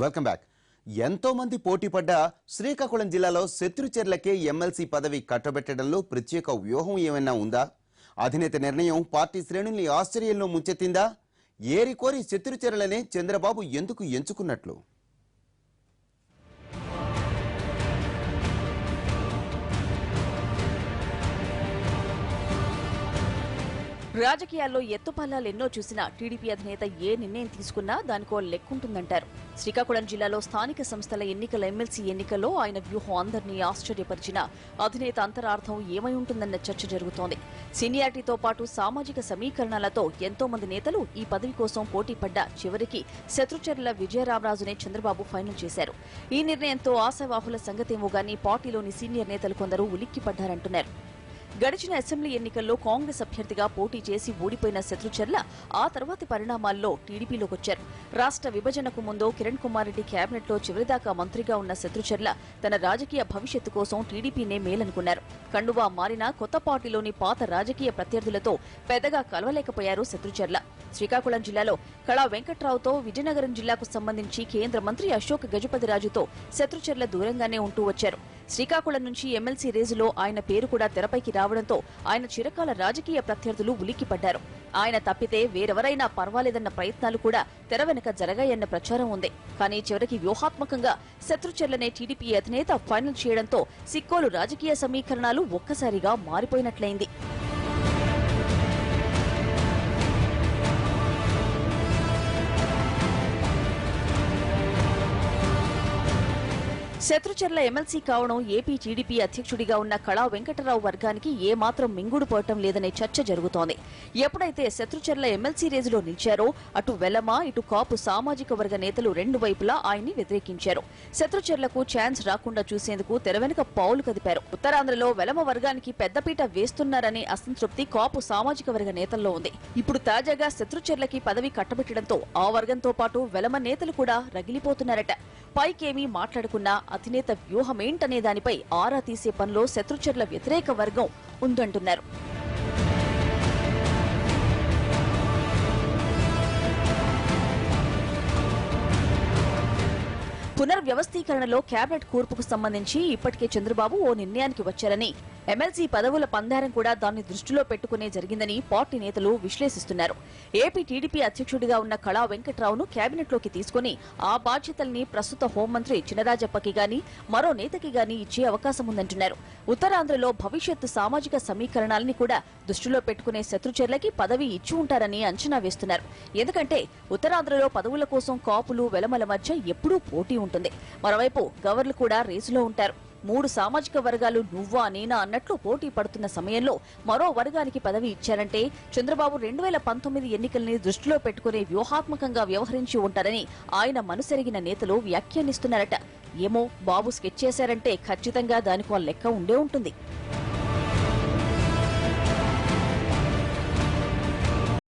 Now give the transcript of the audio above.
Welcome back. ఎంతో మంది పోటీ పడ్డ శ్రీకాకుళం జిల్లాలో శత్రుచర్లకే ఎమ్మెల్సీ పదవి కట్టబెట్టడంలో ప్రత్యేక వ్యూహం ఏమైనా ఉందా? అధినేత నిర్ణయం పార్టీ శ్రేణుల్ని ఆశ్చర్యంలో ముంచెత్తిందా? ఏరికోరి శత్రుచర్లనే చంద్రబాబు ఎందుకు ఎంచుకున్నట్లు? రాజకీయాల్లో ఎత్తుపల్లాలు ఎన్నో చూసినా టీడీపీ అధినేత ఏ నిర్ణయం తీసుకున్నా దానికో లెక్కుంటుందంటారు. శ్రీకాకుళం జిల్లాలో స్థానిక సంస్థల ఎన్నికల ఎమ్మెల్సీ ఎన్నికల్లో ఆయన వ్యూహం అందరినీ ఆశ్చర్యపరిచిన అధినేత అంతరార్థం ఏమై ఉంటుందన్న చర్చ జరుగుతోంది. సీనియారిటీతో పాటు సామాజిక సమీకరణాలతో ఎంతో మంది నేతలు ఈ పదవి కోసం పోటీ పడ్డా చివరికి శత్రుచర్ల విజయరామరాజునే చంద్రబాబు ఫైనల్ చేశారు. ఈ నిర్ణయంతో ఆశావాహుల సంగతేమో గానీ పార్టీలోని సీనియర్ నేతలు కొందరు ఉలిక్కిపడ్డారంటున్నారు. గడిచిన అసెంబ్లీ ఎన్నికల్లో కాంగ్రెస్ అభ్యర్థిగా పోటీ చేసి ఓడిపోయిన శత్రుచర్ల ఆ తర్వాతి పరిణామాల్లో టీడీపీలోకొచ్చారు. రాష్ట్ర విభజనకు ముందు కిరణ్ కుమార్ రెడ్డి కేబినెట్లో చివరిదాకా మంత్రిగా ఉన్న శత్రుచర్ల తన రాజకీయ భవిష్యత్తు కోసం టీడీపీనే మేలనుకున్నారు. కండువా మారినా కొత్త పార్టీలోని పాత రాజకీయ ప్రత్యర్థులతో పెద్దగా కలవలేకపోయారు శత్రుచర్ల. శ్రీకాకుళం జిల్లాలో కళా వెంకట్రావుతో, విజయనగరం జిల్లాకు సంబంధించి కేంద్ర మంత్రి అశోక్ గజపతిరాజుతో శత్రుచర్ల దూరంగానే ఉంటూ వచ్చారు. శ్రీకాకుళం నుంచి ఎమ్మెల్సీ రేసులో ఆయన పేరు కూడా తెరపైకి రావడంతో ఆయన చిరకాల రాజకీయ ప్రత్యర్థులు ఉలిక్కిపడ్డారు. ఆయన తప్పితే వేరెవరైనా పర్వాలేదన్న ప్రయత్నాలు కూడా తెర వెనుక జరగాయన్న ప్రచారం ఉంది. కానీ చివరికి వ్యూహాత్మకంగా శత్రుచర్లనే టీడీపీ అధినేత ఫైనల్ చేయడంతో సిక్కోలు రాజకీయ సమీకరణాలు ఒక్కసారిగా మారిపోయినట్లయింది. శత్రుచర్ల ఎమ్మెల్సీ కావడం ఏపీ టీడీపీ అధ్యక్షుడిగా ఉన్న కళా వెంకటరావు వర్గానికి ఏమాత్రం మింగుడు పోవటం లేదనే చర్చ జరుగుతోంది. ఎప్పుడైతే శత్రుచర్ల ఎమ్మెల్సీ రేసులో నిలిచారో అటు వెలమ ఇటు కాపు సామాజిక వర్గ నేతలు రెండు వైపులా ఆయన్ని వ్యతిరేకించారు. శత్రుచర్లకు ఛాన్స్ రాకుండా చూసేందుకు తెరవెనుక పావులు కదిపారు. ఉత్తరాంధ్రలో వెలమ వర్గానికి పెద్దపీట వేస్తున్నారనే అసంతృప్తి కాపు సామాజిక వర్గ నేతల్లో ఉంది. ఇప్పుడు తాజాగా శత్రుచర్లకి పదవి కట్టబెట్టడంతో ఆ వర్గంతో పాటు వెలమ నేతలు కూడా రగిలిపోతున్నారట. పైకేమీ మాట్లాడుకున్నా అధినేత వ్యూహమేంటనే దానిపై ఆరా తీసే పనిలో శత్రుచర్ల వ్యతిరేక వర్గం ఉందంటున్నారు. పునర్వ్యవస్థీకరణలో కేబినెట్ కూర్పుకు సంబంధించి ఇప్పటికే చంద్రబాబు ఓ నిర్ణయానికి వచ్చారని, ఎమ్మెల్సీ పదవుల పందారం కూడా దాన్ని దృష్టిలో పెట్టుకునే జరిగిందని పార్టీ నేతలు విశ్లేషిస్తున్నారు. ఏపీ టీడీపీ అధ్యక్షుడిగా ఉన్న కళా వెంకట్రావును కేబినెట్లోకి తీసుకుని ఆ బాధ్యతల్ని ప్రస్తుత హోంమంత్రి చినరాజప్పకి గాని మరో నేతకి గాని ఇచ్చే అవకాశం ఉందంటున్నారు. ఉత్తరాంధ్రలో భవిష్యత్తు సామాజిక సమీకరణాలని కూడా దృష్టిలో పెట్టుకునే శత్రుచర్లకి పదవి ఇచ్చి ఉంటారని అంచనా వేస్తున్నారు. ఎందుకంటే ఉత్తరాంధ్రలో పదవుల కోసం కాపులు వెలమల మధ్య ఎప్పుడూ పోటీ ఉంటుంది. మరోవైపు గవర్లు కూడా రేసులో ఉంటారు. మూడు సామాజిక వర్గాలు నువ్వా నేనా అన్నట్లు పోటీ పడుతున్న సమయంలో మరో వర్గానికి పదవి ఇచ్చారంటే చంద్రబాబు 2019 ఎన్నికల్ని దృష్టిలో పెట్టుకునే వ్యూహాత్మకంగా వ్యవహరించి ఉంటారని ఆయన మనసెరిగిన నేతలు వ్యాఖ్యానిస్తున్నారట. ఏమో బాబు స్కెచ్ చేశారంటే ఖచ్చితంగా దానికో లెక్క ఉండే ఉంటుంది.